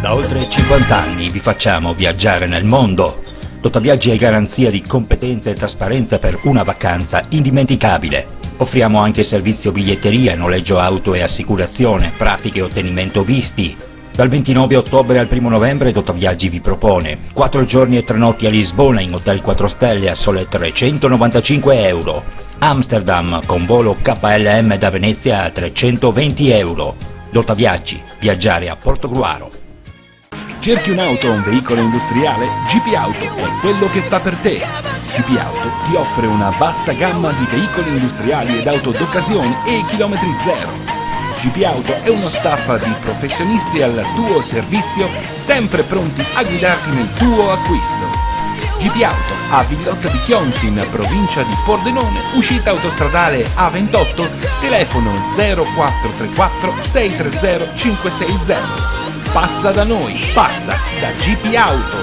Da oltre 50 anni vi facciamo viaggiare nel mondo. Dotaviaggi è garanzia di competenza e trasparenza per una vacanza indimenticabile. Offriamo anche servizio biglietteria, noleggio auto e assicurazione, pratiche e ottenimento visti. Dal 29 ottobre al 1 novembre Dotaviaggi vi propone 4 giorni e 3 notti a Lisbona in Hotel 4 Stelle a sole 395 euro. Amsterdam con volo KLM da Venezia a 320 euro. Dotaviaggi, viaggiare a Portogruaro. Cerchi un'auto o un veicolo industriale? GP Auto è quello che fa per te. GP Auto ti offre una vasta gamma di veicoli industriali ed auto d'occasione e chilometri zero. GP Auto è uno staff di professionisti al tuo servizio, sempre pronti a guidarti nel tuo acquisto. GP Auto a Villotta di Chions in provincia di Pordenone, uscita autostradale A28, telefono 0434 630 560. Passa da noi, passa da GP Auto.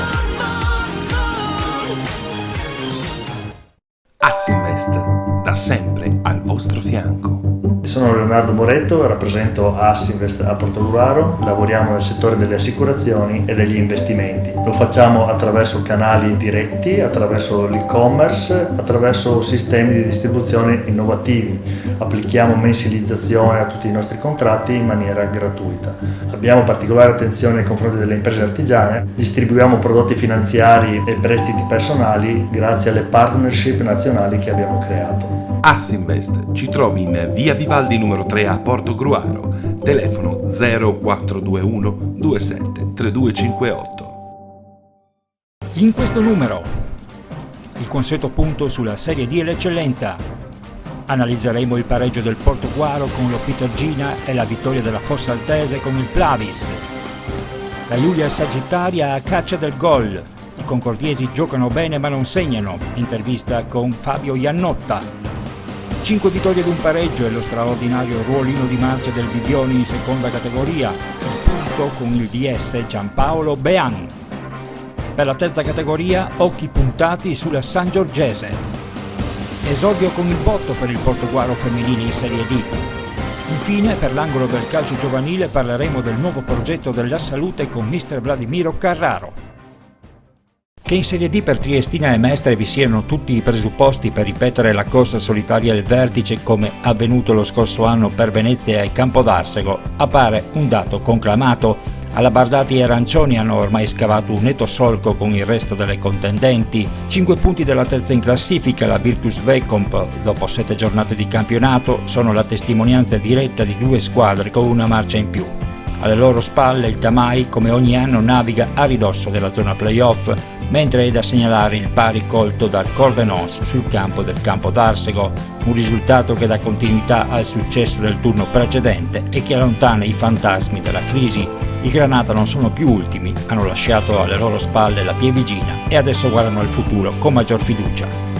Assinvest, da sempre al vostro fianco. Sono Leonardo Moretto, rappresento Assinvest a Portogruaro, lavoriamo nel settore delle assicurazioni e degli investimenti. Lo facciamo attraverso canali diretti, attraverso l'e-commerce, attraverso sistemi di distribuzione innovativi. Applichiamo mensilizzazione a tutti i nostri contratti in maniera gratuita. Abbiamo particolare attenzione nei confronti delle imprese artigiane, distribuiamo prodotti finanziari e prestiti personali grazie alle partnership nazionali che abbiamo creato. Assinvest ci trovi in via Vivaldi numero 3 a Portogruaro, telefono 0421 27 3258. In questo numero, il consueto punto sulla Serie D e l'eccellenza. Analizzeremo il pareggio del Portogruaro con lo Pitergina e la vittoria della Fossa Altese con il Plavis. La Giulia Sagittaria a caccia del gol. I concordiesi giocano bene ma non segnano. Intervista con Fabio Iannotta. 5 vittorie ed un pareggio e lo straordinario ruolino di marcia del Bibioni in seconda categoria. Il punto con il DS Giampaolo Bean. Per la terza categoria, occhi puntati sulla San Giorgese. Esordio con il botto per il Portogruaro femminile in Serie D. Infine, per l'angolo del calcio giovanile, parleremo del nuovo progetto della salute con mister Vladimiro Carraro. Che in Serie D per Triestina e Mestre vi siano tutti i presupposti per ripetere la corsa solitaria al vertice come avvenuto lo scorso anno per Venezia e Campodarsego appare un dato conclamato. Alabardati e arancioni hanno ormai scavato un netto solco con il resto delle contendenti. 5 punti della terza in classifica, la Virtus Vecomp, dopo 7 giornate di campionato, sono la testimonianza diretta di 2 squadre con una marcia in più. Alle loro spalle il Tamai, come ogni anno, naviga a ridosso della zona playoff, mentre è da segnalare il pari colto dal Cordenons sul campo del Campodarsego, un risultato che dà continuità al successo del turno precedente e che allontana i fantasmi della crisi. I Granata non sono più ultimi, hanno lasciato alle loro spalle la Pievigina e adesso guardano al futuro con maggior fiducia.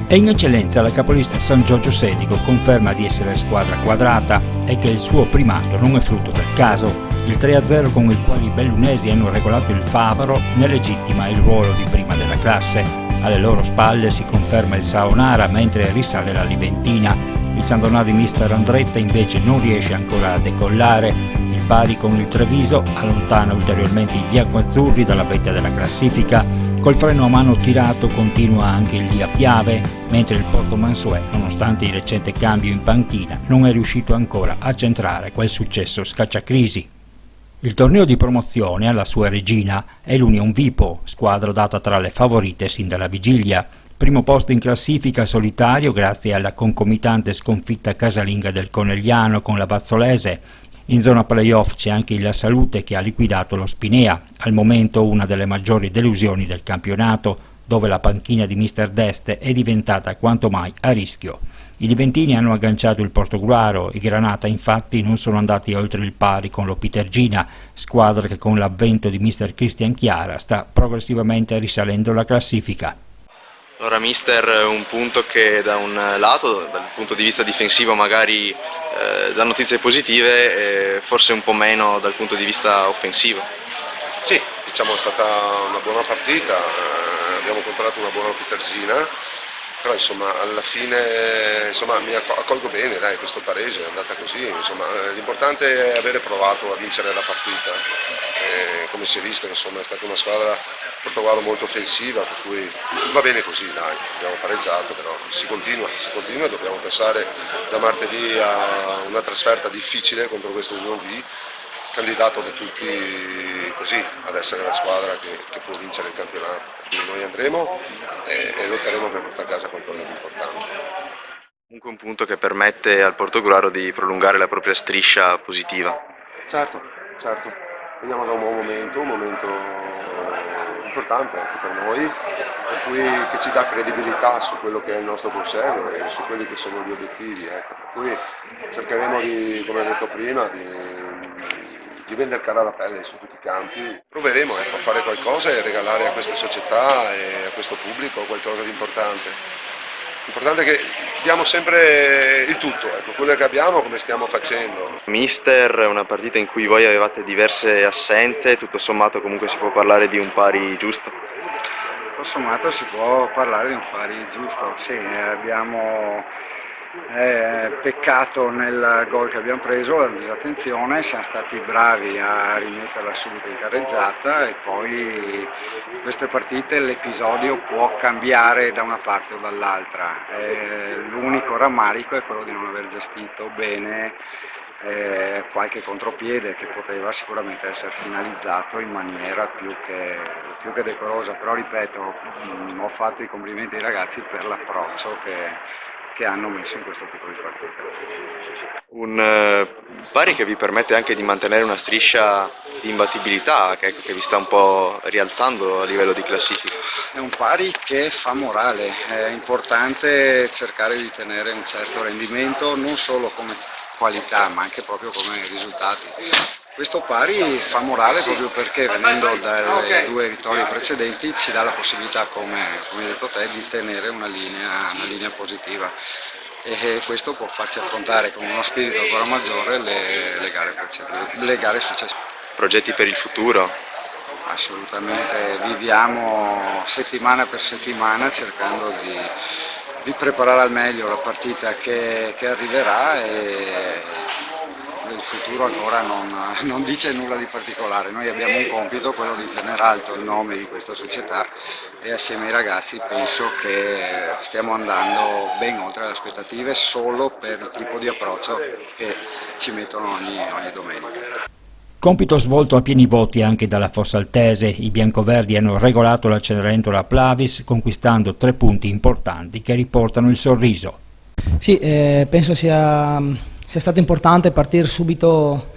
E in eccellenza la capolista San Giorgio Sedico conferma di essere squadra quadrata e che il suo primato non è frutto del caso. Il 3-0 con il quale i bellunesi hanno regolato il Favaro ne legittima il ruolo di prima della classe. Alle loro spalle si conferma il Saonara mentre risale la Liventina. Il San Donato di mister Andretta invece non riesce ancora a decollare. Il pari con il Treviso allontana ulteriormente i biancoazzurri dalla vetta della classifica. Col freno a mano tirato continua anche il Lia Piave, mentre il Porto Mansuè, nonostante il recente cambio in panchina, non è riuscito ancora a centrare quel successo scacciacrisi. Il torneo di promozione alla sua regina è l'Union Vipo, squadra data tra le favorite sin dalla vigilia. Primo posto in classifica solitario grazie alla concomitante sconfitta casalinga del Conegliano con la Vazzolese. In zona playoff c'è anche il La Salute che ha liquidato lo Spinea, al momento una delle maggiori delusioni del campionato, dove la panchina di mister Deste è diventata quanto mai a rischio. I liventini hanno agganciato il Portogruaro, i Granata infatti non sono andati oltre il pari con lo Pitergina, squadra che con l'avvento di mister Cristian Chiara sta progressivamente risalendo la classifica. Allora mister, un punto che da un lato, dal punto di vista difensivo magari dà notizie positive, forse un po' meno dal punto di vista offensivo. Sì, diciamo è stata una buona partita, abbiamo incontrato una buona Pitersina, però insomma alla fine insomma, mi accolgo bene, dai, questo pareggio è andata così, insomma, l'importante è avere provato a vincere la partita, come si è visto insomma, è stata una squadra Portogallo molto offensiva, per cui va bene così, dai, abbiamo pareggiato, però si continua, dobbiamo pensare da martedì a una trasferta difficile contro questo UNV, candidato da tutti così ad essere la squadra che può vincere il campionato. Quindi noi andremo e lotteremo per portare a casa qualcosa di importante. Comunque un punto che permette al Portogruaro di prolungare la propria striscia positiva. Certo, veniamo da un buon momento, importante anche per noi, per cui che ci dà credibilità su quello che è il nostro proseguo e su quelli che sono gli obiettivi. Ecco. Per cui cercheremo di, come ho detto prima, di vendere cara la pelle su tutti i campi. Proveremo a fare qualcosa e regalare a questa società e a questo pubblico qualcosa di importante. L'importante è che diamo sempre il tutto, ecco, quello che abbiamo, come stiamo facendo. Mister, una partita in cui voi avevate diverse assenze, tutto sommato comunque si può parlare di un pari giusto? Tutto sommato si può parlare di un pari giusto, sì, abbiamo peccato nel gol che abbiamo preso, la disattenzione, siamo stati bravi a rimetterla subito in carreggiata e poi in queste partite l'episodio può cambiare da una parte o dall'altra, l'unico rammarico è quello di non aver gestito bene qualche contropiede che poteva sicuramente essere finalizzato in maniera più che decorosa, però ripeto, ho fatto i complimenti ai ragazzi per l'approccio che hanno messo in questo tipo di partita. Un pari che vi permette anche di mantenere una striscia di imbattibilità che vi sta un po' rialzando a livello di classifica. È un pari che fa morale, è importante cercare di tenere un certo rendimento non solo come qualità ma anche proprio come risultati. Questo pari fa morale proprio perché venendo dalle due vittorie precedenti ci dà la possibilità, come hai detto te, di tenere una linea positiva e questo può farci affrontare con uno spirito ancora maggiore le gare successive. Progetti per il futuro? Assolutamente, viviamo settimana per settimana cercando di preparare al meglio la partita che arriverà e il futuro ancora non dice nulla di particolare. Noi abbiamo un compito, quello di tenere alto il nome di questa società e assieme ai ragazzi penso che stiamo andando ben oltre le aspettative solo per il tipo di approccio che ci mettono ogni domenica. Compito svolto a pieni voti anche dalla Fossaltese, i biancoverdi hanno regolato la Cenerentola Plavis conquistando 3 punti importanti che riportano il sorriso. Sì, penso sia stato importante partire subito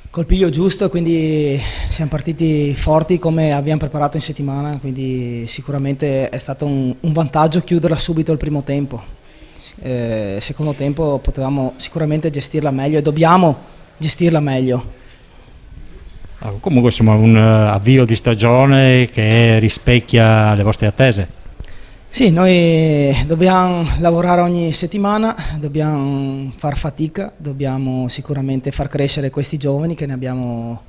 col piglio giusto, quindi siamo partiti forti come abbiamo preparato in settimana, quindi sicuramente è stato un vantaggio chiuderla subito il primo tempo. Secondo tempo potevamo sicuramente gestirla meglio e dobbiamo gestirla meglio. Comunque insomma un avvio di stagione che rispecchia le vostre attese. Sì, noi dobbiamo lavorare ogni settimana, dobbiamo far fatica, dobbiamo sicuramente far crescere questi giovani che ne abbiamo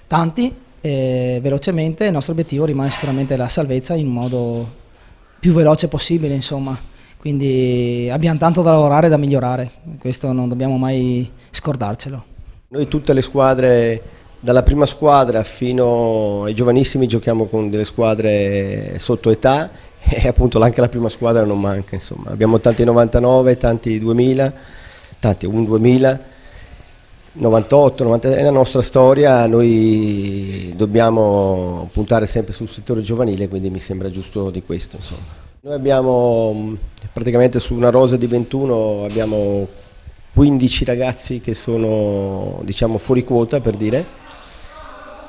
tanti e velocemente il nostro obiettivo rimane sicuramente la salvezza in modo più veloce possibile, insomma. Quindi abbiamo tanto da lavorare e da migliorare, questo non dobbiamo mai scordarcelo. Noi tutte le squadre, dalla prima squadra fino ai giovanissimi, giochiamo con delle squadre sotto età e appunto anche la prima squadra non manca, insomma. Abbiamo tanti 99, tanti 2000, tanti un 2000, 98, 90, è la nostra storia, noi dobbiamo puntare sempre sul settore giovanile, quindi mi sembra giusto di questo, insomma. Noi abbiamo praticamente su una rosa di 21 abbiamo 15 ragazzi che sono, diciamo, fuori quota, per dire.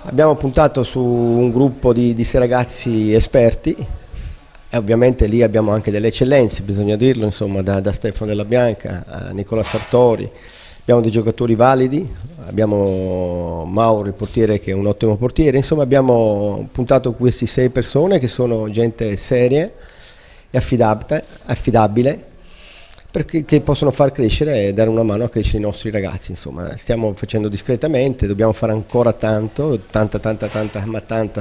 Abbiamo puntato su un gruppo di 6 ragazzi esperti e ovviamente lì abbiamo anche delle eccellenze, bisogna dirlo, insomma, da Stefano Della Bianca a Nicola Sartori. Abbiamo dei giocatori validi, abbiamo Mauro il portiere che è un ottimo portiere, insomma abbiamo puntato queste 6 persone che sono gente seria e affidabile, che possono far crescere e dare una mano a crescere i nostri ragazzi, insomma. Stiamo facendo discretamente, dobbiamo fare ancora tanta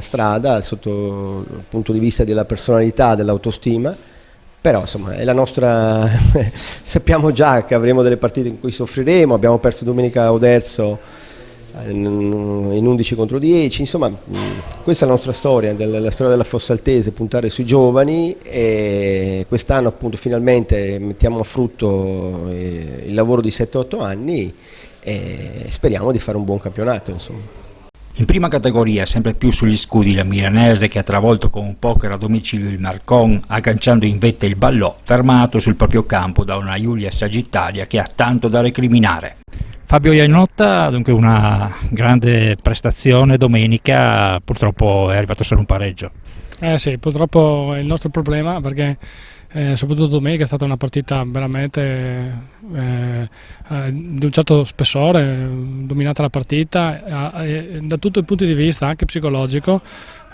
strada sotto il punto di vista della personalità, dell'autostima, Però insomma è la nostra, sappiamo già che avremo delle partite in cui soffriremo, abbiamo perso domenica a Oderzo in 11 contro 10, insomma questa è la nostra storia, la storia della Fossaltese, puntare sui giovani, e quest'anno appunto finalmente mettiamo a frutto il lavoro di 7-8 anni e speriamo di fare un buon campionato, insomma. In prima categoria, sempre più sugli scudi, la milanese che ha travolto con un poker a domicilio il Marcon, agganciando in vetta il Ballò, fermato sul proprio campo da una Giulia Sagittaria che ha tanto da recriminare. Fabio Iannotta, dunque una grande prestazione domenica, purtroppo è arrivato solo un pareggio. Sì, purtroppo è il nostro problema, perché soprattutto domenica è stata una partita veramente di un certo spessore, dominata la partita da tutti i punti di vista, anche psicologico.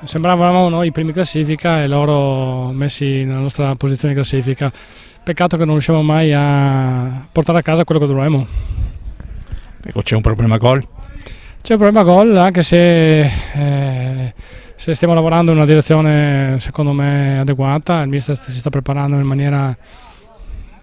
Sembravamo noi i primi in classifica e loro messi nella nostra posizione di classifica. Peccato che non riusciamo mai a portare a casa quello che dovremmo. Ecco, c'è un problema gol? C'è un problema gol, anche se stiamo lavorando in una direzione secondo me adeguata. Il mister si sta preparando in maniera,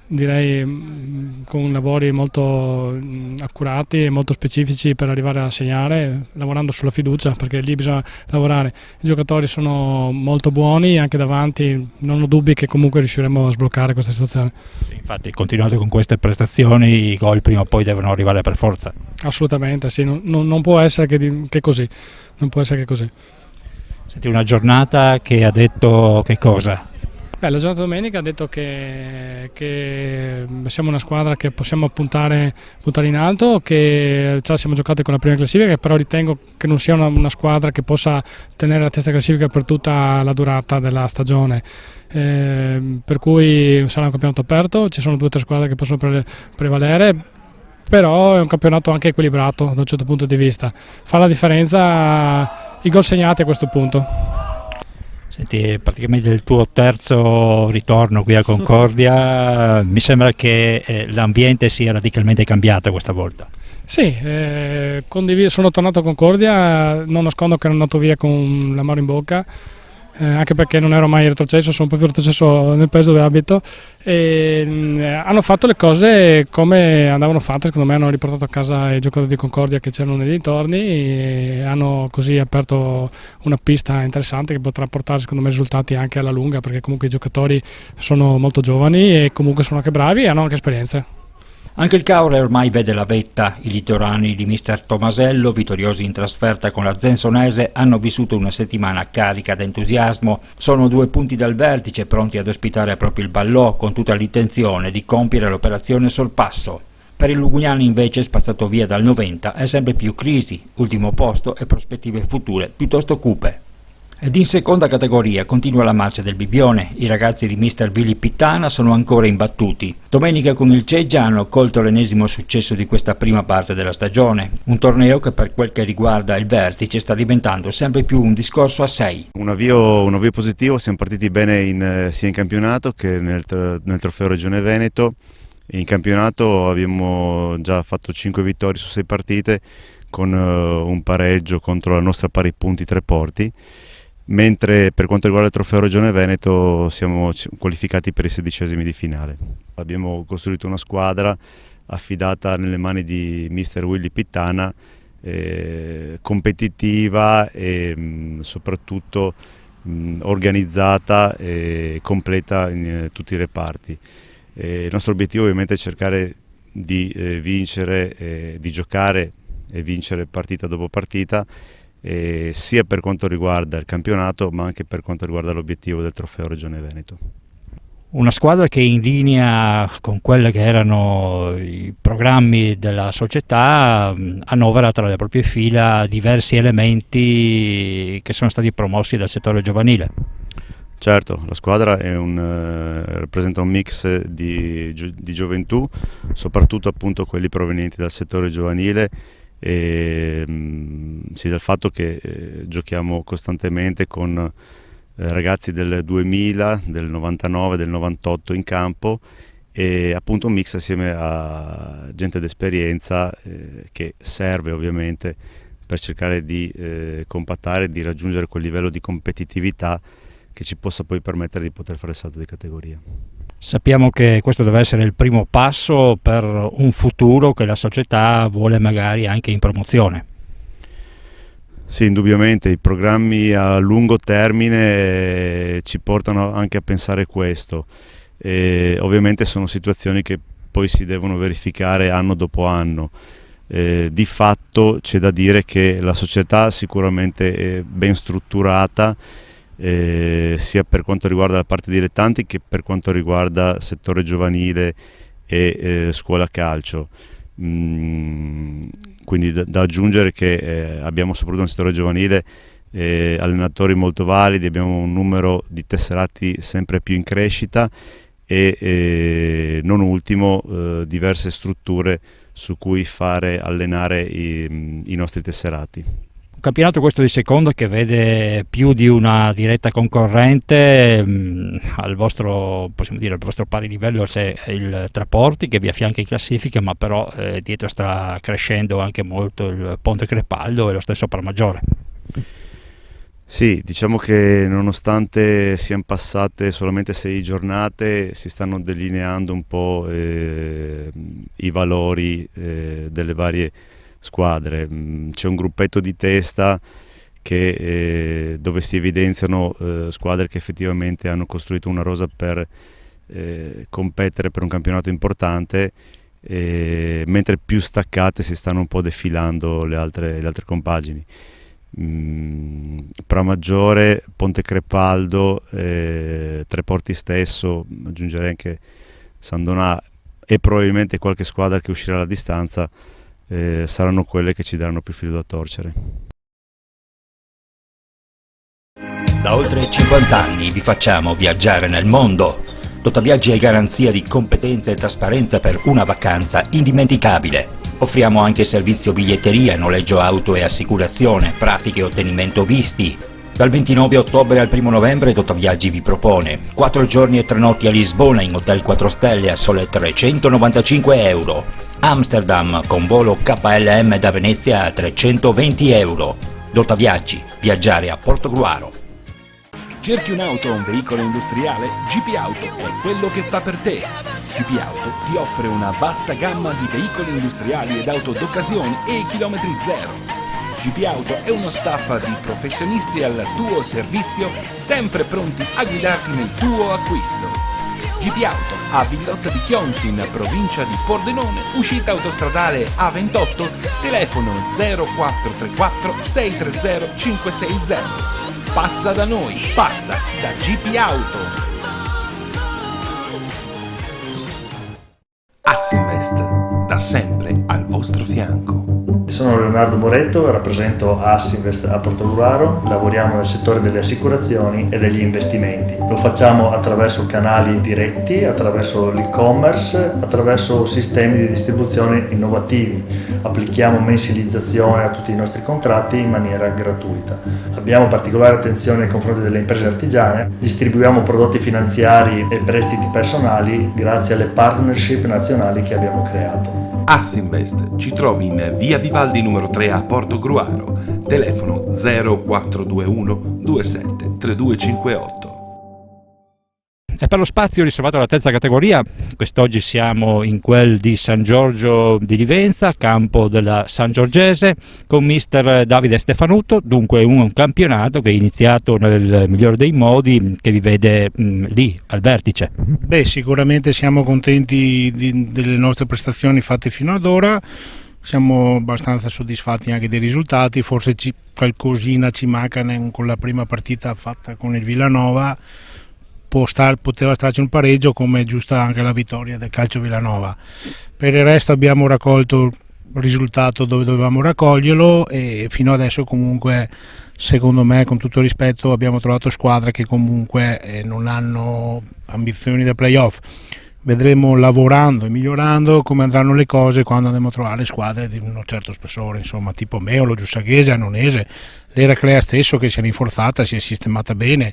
direi, con lavori molto accurati e molto specifici per arrivare a segnare, lavorando sulla fiducia, perché lì bisogna lavorare. I giocatori sono molto buoni, anche davanti, non ho dubbi che comunque riusciremo a sbloccare questa situazione. Sì, infatti continuate con queste prestazioni, i gol prima o poi devono arrivare per forza. Assolutamente, sì, non può essere che così, non può essere che così. Senti, una giornata che ha detto che cosa? La giornata domenica ha detto che siamo una squadra che possiamo puntare in alto, che ce la siamo giocate con la prima classifica, però ritengo che non sia una squadra che possa tenere la testa classifica per tutta la durata della stagione. Per cui sarà un campionato aperto, ci sono 2 o 3 squadre che possono prevalere, però è un campionato anche equilibrato da un certo punto di vista. Fa la differenza i gol segnati a questo punto. Senti, è praticamente il tuo terzo ritorno qui a Concordia, mi sembra che l'ambiente sia radicalmente cambiato questa volta. Sì, sono tornato a Concordia, non nascondo che ero andato via con l'amaro in bocca, anche perché non ero mai retrocesso, sono proprio retrocesso nel paese dove abito, e hanno fatto le cose come andavano fatte. Secondo me hanno riportato a casa i giocatori di Concordia che c'erano nei dintorni e hanno così aperto una pista interessante che potrà portare secondo me risultati anche alla lunga, perché comunque i giocatori sono molto giovani e comunque sono anche bravi e hanno anche esperienze. Anche il Caore ormai vede la vetta. I litorani di mister Tomasello, vittoriosi in trasferta con la Zensonese, hanno vissuto una settimana carica d'entusiasmo. Sono 2 punti dal vertice, pronti ad ospitare proprio il Ballò, con tutta l'intenzione di compiere l'operazione sorpasso. Per il Lugugnani invece, spazzato via dal 90, è sempre più crisi, ultimo posto e prospettive future piuttosto cupe. Ed in seconda categoria continua la marcia del Bibbione. I ragazzi di mister Vili Pittana sono ancora imbattuti. Domenica con il Ceggia hanno colto l'ennesimo successo di questa prima parte della stagione. Un torneo che per quel che riguarda il vertice sta diventando sempre più un discorso a 6. Un avvio positivo, siamo partiti bene sia in campionato che nel trofeo Regione Veneto. In campionato abbiamo già fatto 5 vittorie su 6 partite con un pareggio contro la nostra pari punti Treporti. Mentre per quanto riguarda il trofeo Regione Veneto siamo qualificati per i 16esimi di finale. Abbiamo costruito una squadra affidata nelle mani di mister Willy Pittana, competitiva e soprattutto organizzata e completa in tutti i reparti. Il nostro obiettivo ovviamente è cercare di vincere, di giocare e vincere partita dopo partita, sia per quanto riguarda il campionato ma anche per quanto riguarda l'obiettivo del trofeo Regione Veneto. Una squadra che in linea con quelli che erano i programmi della società annovera tra le proprie fila diversi elementi che sono stati promossi dal settore giovanile. Certo, la squadra rappresenta un mix di gioventù, soprattutto appunto quelli provenienti dal settore giovanile, e sì, dal fatto che giochiamo costantemente con ragazzi del 2000, del 99, del 98 in campo, e appunto un mix assieme a gente d'esperienza che serve ovviamente per cercare di compattare, di raggiungere quel livello di competitività che ci possa poi permettere di poter fare il salto di categoria. Sappiamo che questo deve essere il primo passo per un futuro che la società vuole magari anche in promozione. Sì, indubbiamente i programmi a lungo termine ci portano anche a pensare questo. Ovviamente sono situazioni che poi si devono verificare anno dopo anno. Di fatto c'è da dire che la società sicuramente è ben strutturata, sia per quanto riguarda la parte dilettanti che per quanto riguarda settore giovanile e scuola calcio. Quindi da aggiungere che abbiamo soprattutto nel settore giovanile allenatori molto validi, abbiamo un numero di tesserati sempre più in crescita e non ultimo diverse strutture su cui fare allenare i nostri tesserati. Un campionato questo di seconda che vede più di una diretta concorrente al vostro, possiamo dire, al vostro pari livello c'è il Treporti che vi affianca in classifica, ma però dietro sta crescendo anche molto il Ponte Crepaldo e lo stesso Parmaggiore. Sì, diciamo che nonostante siano passate solamente 6 giornate si stanno delineando un po' i valori delle varie squadre. C'è un gruppetto di testa dove si evidenziano squadre che effettivamente hanno costruito una rosa per competere per un campionato importante, mentre più staccate si stanno un po' defilando le altre compagini. Pramaggiore, Ponte Crepaldo, Treporti stesso, aggiungerei anche San Donà e probabilmente qualche squadra che uscirà alla distanza saranno quelle che ci daranno più filo da torcere. Da oltre 50 anni vi facciamo viaggiare nel mondo. Totaviaggi è garanzia di competenza e trasparenza per una vacanza indimenticabile. Offriamo anche servizio biglietteria, noleggio auto e assicurazione, pratiche e ottenimento visti. Dal 29 ottobre al 1 novembre Totaviaggi vi propone 4 giorni e 3 notti a Lisbona in Hotel 4 Stelle a sole 395 euro. Amsterdam con volo KLM da Venezia a 320 euro. Totaviaggi, viaggiare a Portogruaro. Cerchi un'auto o un veicolo industriale? GP Auto è quello che fa per te. GP Auto ti offre una vasta gamma di veicoli industriali ed auto d'occasione e chilometri zero. GP Auto è uno staff di professionisti al tuo servizio, sempre pronti a guidarti nel tuo acquisto. GP Auto a Villotta di Chionsi in provincia di Pordenone, uscita autostradale A28, telefono 0434 630 560. Passa da noi, passa da GP Auto. Assinvest, da sempre al vostro fianco. Sono Leonardo Moretto, rappresento Assinvest a Portogruaro, lavoriamo nel settore delle assicurazioni e degli investimenti. Lo facciamo attraverso canali diretti, attraverso l'e-commerce, attraverso sistemi di distribuzione innovativi. Applichiamo mensilizzazione a tutti i nostri contratti in maniera gratuita. Abbiamo particolare attenzione nei confronti delle imprese artigiane, distribuiamo prodotti finanziari e prestiti personali grazie alle partnership nazionali che abbiamo creato. Assinvest ci trovi in via Vivaldi numero 3 a Portogruaro, telefono 0421 27 3258. E per lo spazio riservato alla terza categoria, quest'oggi siamo in quel di San Giorgio di Livenza, campo della San Giorgese, con mister Davide Stefanuto, dunque un campionato che è iniziato nel migliore dei modi, che vi vede lì, al vertice. Beh, sicuramente siamo contenti delle nostre prestazioni fatte fino ad ora, siamo abbastanza soddisfatti anche dei risultati, forse qualcosina ci manca con la prima partita fatta con il Villanova. Poteva starci un pareggio, come è giusta anche la vittoria del Calcio Villanova. Per il resto abbiamo raccolto il risultato dove dovevamo raccoglierlo e fino adesso comunque, secondo me, con tutto rispetto, abbiamo trovato squadre che comunque non hanno ambizioni da playoff. Vedremo lavorando e migliorando come andranno le cose quando andremo a trovare squadre di un certo spessore, insomma, tipo Meolo, Giussaghese, Annonese, l'Eraclea stesso che si è rinforzata, si è sistemata bene,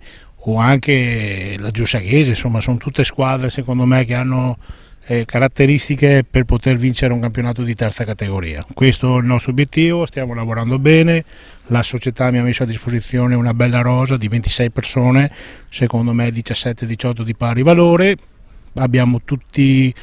o anche la Giussaghese, insomma sono tutte squadre secondo me che hanno caratteristiche per poter vincere un campionato di terza categoria. Questo è il nostro obiettivo, stiamo lavorando bene, la società mi ha messo a disposizione una bella rosa di 26 persone, secondo me 17-18 di pari valore. abbiamo tutti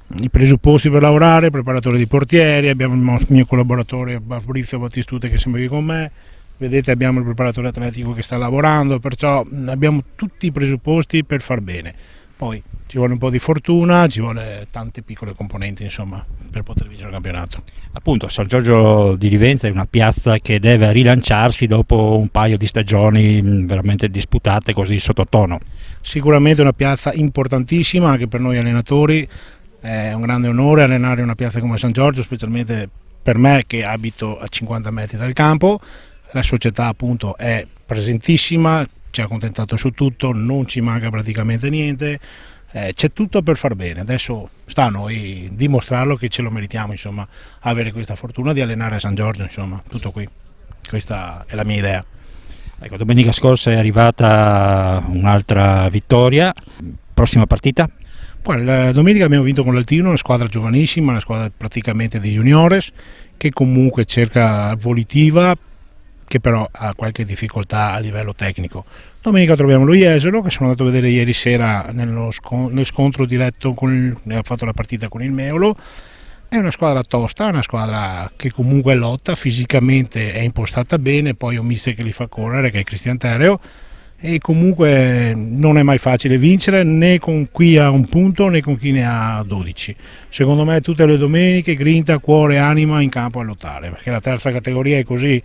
i presupposti per lavorare, preparatore di portieri, abbiamo il mio collaboratore Fabrizio Battistute che è sempre qui con me, vedete abbiamo il preparatore atletico che sta lavorando, perciò abbiamo tutti i presupposti per far bene. Poi ci vuole un po' di fortuna, ci vuole tante piccole componenti insomma per poter vincere il campionato. Appunto, San Giorgio di Livenza è una piazza che deve rilanciarsi dopo un paio di stagioni veramente disputate così sottotono. Sicuramente una piazza importantissima anche per noi allenatori, è un grande onore allenare una piazza come San Giorgio, specialmente per me che abito a 50 metri dal campo. La società appunto è presentissima, ci ha accontentato su tutto, non ci manca praticamente niente, c'è tutto per far bene. Adesso sta a noi dimostrarlo che ce lo meritiamo, insomma, avere questa fortuna di allenare a San Giorgio, insomma, tutto qui. Questa è la mia idea. Ecco, domenica scorsa è arrivata un'altra vittoria, prossima partita? La domenica abbiamo vinto con l'Altino, una squadra giovanissima, una squadra praticamente di juniores, che comunque cerca volitiva, che però ha qualche difficoltà a livello tecnico. Domenica troviamo lo Jesolo, che sono andato a vedere ieri sera nel scontro diretto, ha fatto la partita con il Meolo. È una squadra tosta, una squadra che comunque lotta, fisicamente è impostata bene, poi un mister che li fa correre, che è Cristian Tereo, e comunque non è mai facile vincere né con chi ha un punto né con chi ne ha 12. Secondo me tutte le domeniche grinta, cuore e anima in campo a lottare, perché la terza categoria è così.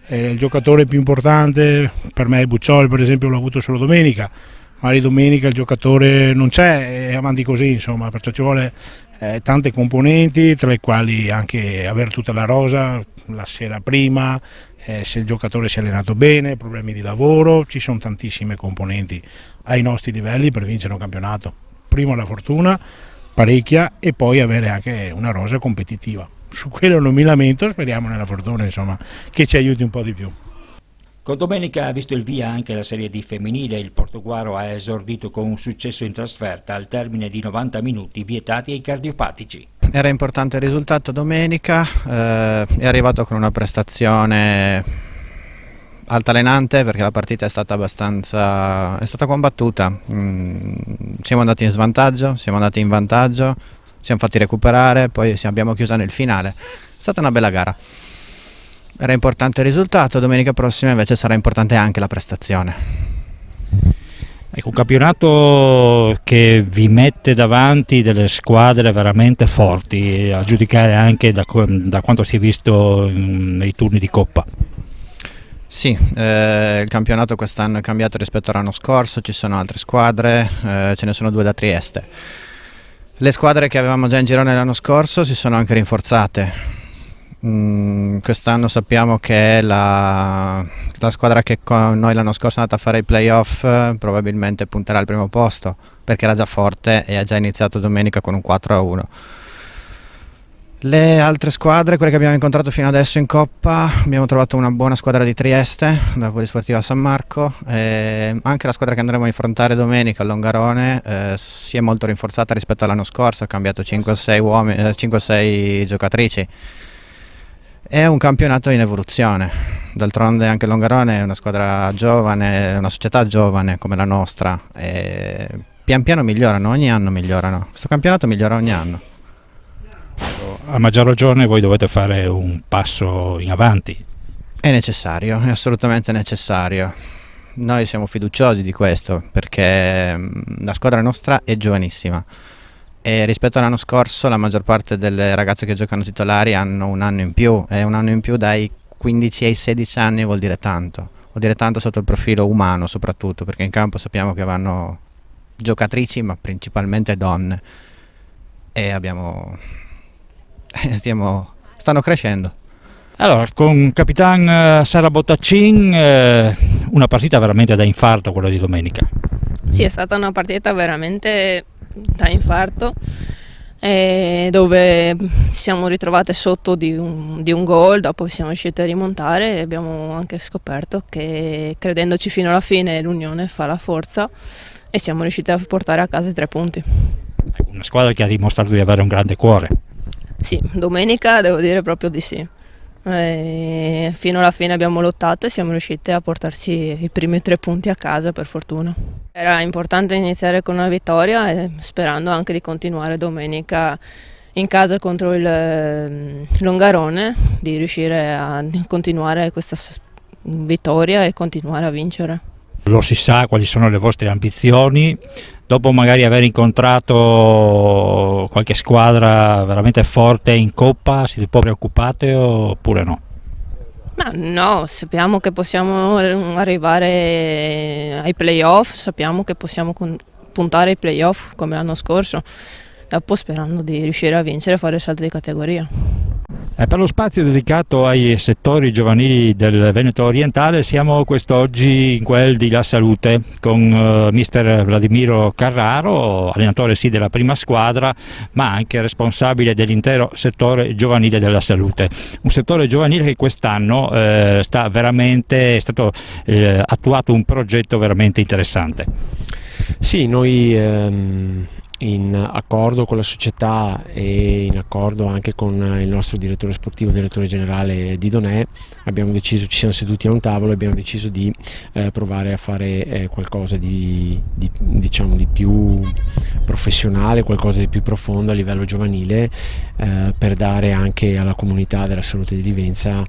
Il giocatore più importante per me è Buccioli, per esempio, l'ho avuto solo domenica, magari domenica il giocatore non c'è e avanti così, insomma, perciò ci vuole tante componenti, tra le quali anche avere tutta la rosa la sera prima, se il giocatore si è allenato bene, problemi di lavoro, ci sono tantissime componenti ai nostri livelli per vincere un campionato. Prima la fortuna, parecchia, e poi avere anche una rosa competitiva. Su quello non mi lamento, speriamo nella fortuna, insomma, che ci aiuti un po' di più. Con domenica ha visto il via anche la Serie D femminile, il Portoguaro ha esordito con un successo in trasferta al termine di 90 minuti vietati ai cardiopatici. Era importante il risultato domenica, è arrivato con una prestazione altalenante perché la partita è stata combattuta, siamo andati in svantaggio, siamo andati in vantaggio, siamo fatti recuperare, poi abbiamo chiuso nel finale. È stata una bella gara. Era importante il risultato, domenica prossima invece sarà importante anche la prestazione. Ecco, un campionato che vi mette davanti delle squadre veramente forti, a giudicare anche da quanto si è visto nei turni di Coppa. Sì, il campionato quest'anno è cambiato rispetto all'anno scorso, ci sono altre squadre, ce ne sono 2 da Trieste. Le squadre che avevamo già in girone l'anno scorso si sono anche rinforzate. Quest'anno sappiamo che la squadra che con noi l'anno scorso è andata a fare i playoff probabilmente punterà al primo posto perché era già forte e ha già iniziato domenica con un 4-1. Le altre squadre, quelle che abbiamo incontrato fino adesso in Coppa, abbiamo trovato una buona squadra di Trieste, la Polisportiva San Marco, e anche la squadra che andremo a affrontare domenica, il Longarone, si è molto rinforzata rispetto all'anno scorso, ha cambiato 5-6 giocatrici. È un campionato in evoluzione, d'altronde anche il Longarone è una squadra giovane, una società giovane come la nostra, e pian piano migliorano, ogni anno migliorano, questo campionato migliora ogni anno. A maggior ragione voi dovete fare un passo in avanti. È necessario, è assolutamente necessario. Noi siamo fiduciosi di questo perché la squadra nostra è giovanissima e rispetto all'anno scorso la maggior parte delle ragazze che giocano titolari hanno un anno in più e un anno in più dai 15 ai 16 anni vuol dire tanto sotto il profilo umano soprattutto, perché in campo sappiamo che vanno giocatrici ma principalmente donne e stanno crescendo. Allora, con Capitan Sara Bottaccin, una partita veramente da infarto quella di domenica. Sì, è stata una partita veramente da infarto, dove ci siamo ritrovate sotto di un gol, dopo siamo riusciti a rimontare e abbiamo anche scoperto che credendoci fino alla fine l'unione fa la forza e siamo riusciti a portare a casa i 3 punti. Una squadra che ha dimostrato di avere un grande cuore. Sì, domenica devo dire proprio di sì. Fino alla fine abbiamo lottato e siamo riusciti a portarci i primi 3 punti a casa, per fortuna. Era importante iniziare con una vittoria e sperando anche di continuare domenica in casa contro il Longarone, di riuscire a continuare questa vittoria e continuare a vincere. Lo si sa quali sono le vostre ambizioni, dopo magari aver incontrato qualche squadra veramente forte in Coppa, siete un po' preoccupate oppure no? Ma no, sappiamo che possiamo arrivare ai playoff, sappiamo che possiamo puntare ai playoff come l'anno scorso, dopo sperando di riuscire a vincere e fare il salto di categoria. Per lo spazio dedicato ai settori giovanili del Veneto orientale siamo quest'oggi in quel di La Salute con mister Vladimiro Carraro, allenatore sì della prima squadra ma anche responsabile dell'intero settore giovanile della Salute. Un settore giovanile che quest'anno è stato attuato un progetto veramente interessante. Sì, noi in accordo con la società e in accordo anche con il nostro direttore sportivo, direttore generale Didonè, abbiamo deciso, ci siamo seduti a un tavolo e abbiamo deciso di provare a fare qualcosa diciamo di più professionale, qualcosa di più profondo a livello giovanile, per dare anche alla comunità della Salute di Livenza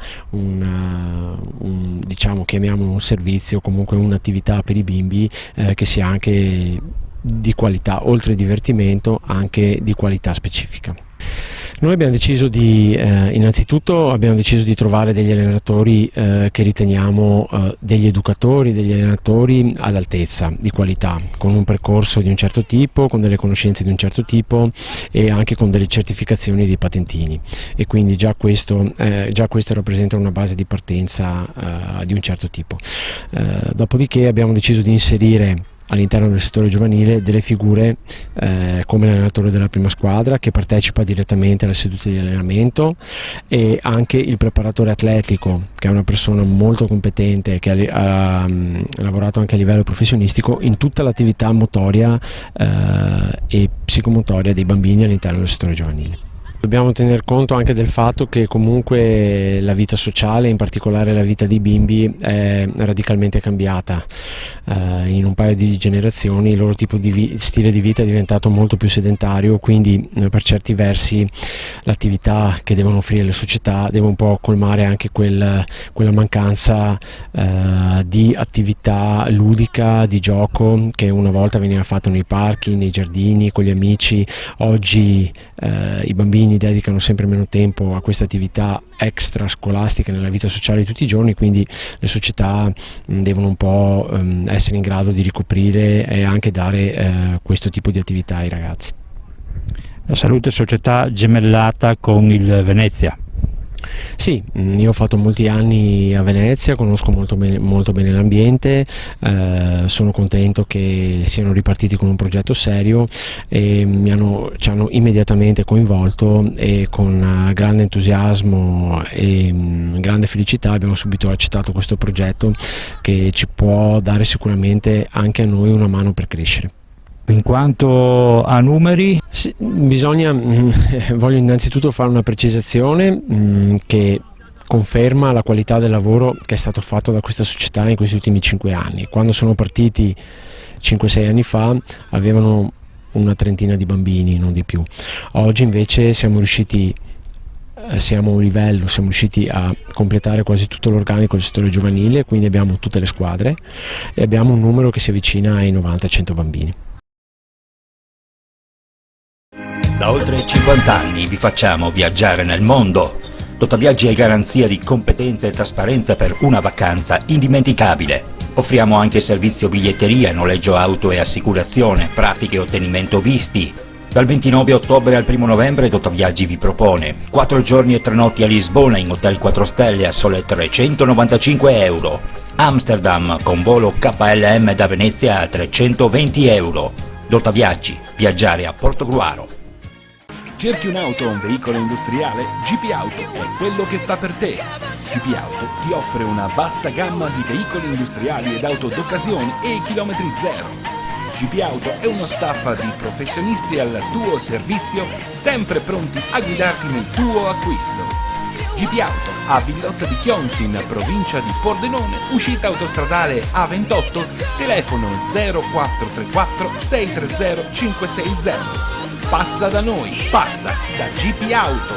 diciamo, chiamiamolo un servizio, comunque un'attività per i bimbi che sia anche di qualità, oltre al divertimento anche di qualità specifica. Noi abbiamo deciso innanzitutto abbiamo deciso di trovare degli allenatori che riteniamo degli educatori, degli allenatori all'altezza, di qualità, con un percorso di un certo tipo, con delle conoscenze di un certo tipo e anche con delle certificazioni dei patentini, e quindi già questo rappresenta una base di partenza di un certo tipo. Dopodiché abbiamo deciso di inserire all'interno del settore giovanile delle figure come l'allenatore della prima squadra che partecipa direttamente alle sedute di allenamento, e anche il preparatore atletico, che è una persona molto competente che ha lavorato anche a livello professionistico in tutta l'attività motoria e psicomotoria dei bambini all'interno del settore giovanile. Dobbiamo tener conto anche del fatto che comunque la vita sociale, in particolare la vita dei bimbi, è radicalmente cambiata. In un paio di generazioni il loro tipo di stile di vita è diventato molto più sedentario, quindi per certi versi l'attività che devono offrire le società deve un po' colmare anche quella mancanza di attività ludica, di gioco, che una volta veniva fatto nei parchi, nei giardini, con gli amici. Oggi i bambini dedicano sempre meno tempo a queste attività extrascolastiche nella vita sociale di tutti i giorni, quindi le società devono un po' essere in grado di ricoprire e anche dare questo tipo di attività ai ragazzi. La Salute società gemellata con il Venezia. Sì, io ho fatto molti anni a Venezia, conosco molto bene l'ambiente, sono contento che siano ripartiti con un progetto serio e ci hanno immediatamente coinvolto, e con grande entusiasmo e grande felicità abbiamo subito accettato questo progetto che ci può dare sicuramente anche a noi una mano per crescere. In quanto a numeri? Sì, voglio innanzitutto fare una precisazione che conferma la qualità del lavoro che è stato fatto da questa società in questi ultimi 5 anni. Quando sono partiti 5-6 anni fa avevano una trentina di bambini, non di più. Oggi invece siamo riusciti a completare quasi tutto l'organico del settore giovanile, quindi abbiamo tutte le squadre e abbiamo un numero che si avvicina ai 90-100 bambini. Da oltre 50 anni vi facciamo viaggiare nel mondo. Dotaviaggi è garanzia di competenza e trasparenza per una vacanza indimenticabile. Offriamo anche servizio biglietteria, noleggio auto e assicurazione, pratiche e ottenimento visti. Dal 29 ottobre al 1 novembre Dotaviaggi vi propone 4 giorni e 3 notti a Lisbona in Hotel 4 Stelle a sole 395 euro. Amsterdam con volo KLM da Venezia a 320 euro. Dotaviaggi, viaggiare a Portogruaro. Cerchi un'auto o un veicolo industriale? GP Auto è quello che fa per te. GP Auto ti offre una vasta gamma di veicoli industriali ed auto d'occasione e chilometri zero. GP Auto è uno staff di professionisti al tuo servizio, sempre pronti a guidarti nel tuo acquisto. GP Auto a Villotta di Chionsi in provincia di Pordenone, uscita autostradale A28, telefono 0434 630 560. Passa da noi, passa da GP Auto.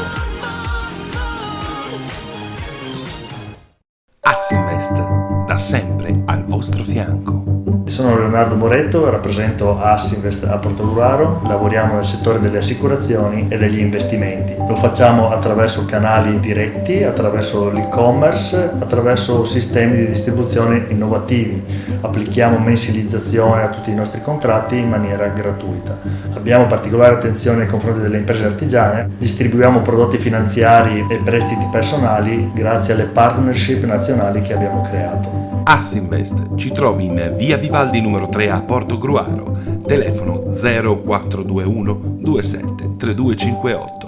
Assinvest, da sempre al vostro fianco. Sono Leonardo Moretto, rappresento Assinvest a Portogruaro, lavoriamo nel settore delle assicurazioni e degli investimenti. Lo facciamo attraverso canali diretti, attraverso l'e-commerce, attraverso sistemi di distribuzione innovativi. Applichiamo mensilizzazione a tutti i nostri contratti in maniera gratuita. Abbiamo particolare attenzione nei confronti delle imprese artigiane, distribuiamo prodotti finanziari e prestiti personali grazie alle partnership nazionali che abbiamo creato. Assinvest ci trovi in via Vivaldi numero 3 a Portogruaro, telefono 0421 27 3258.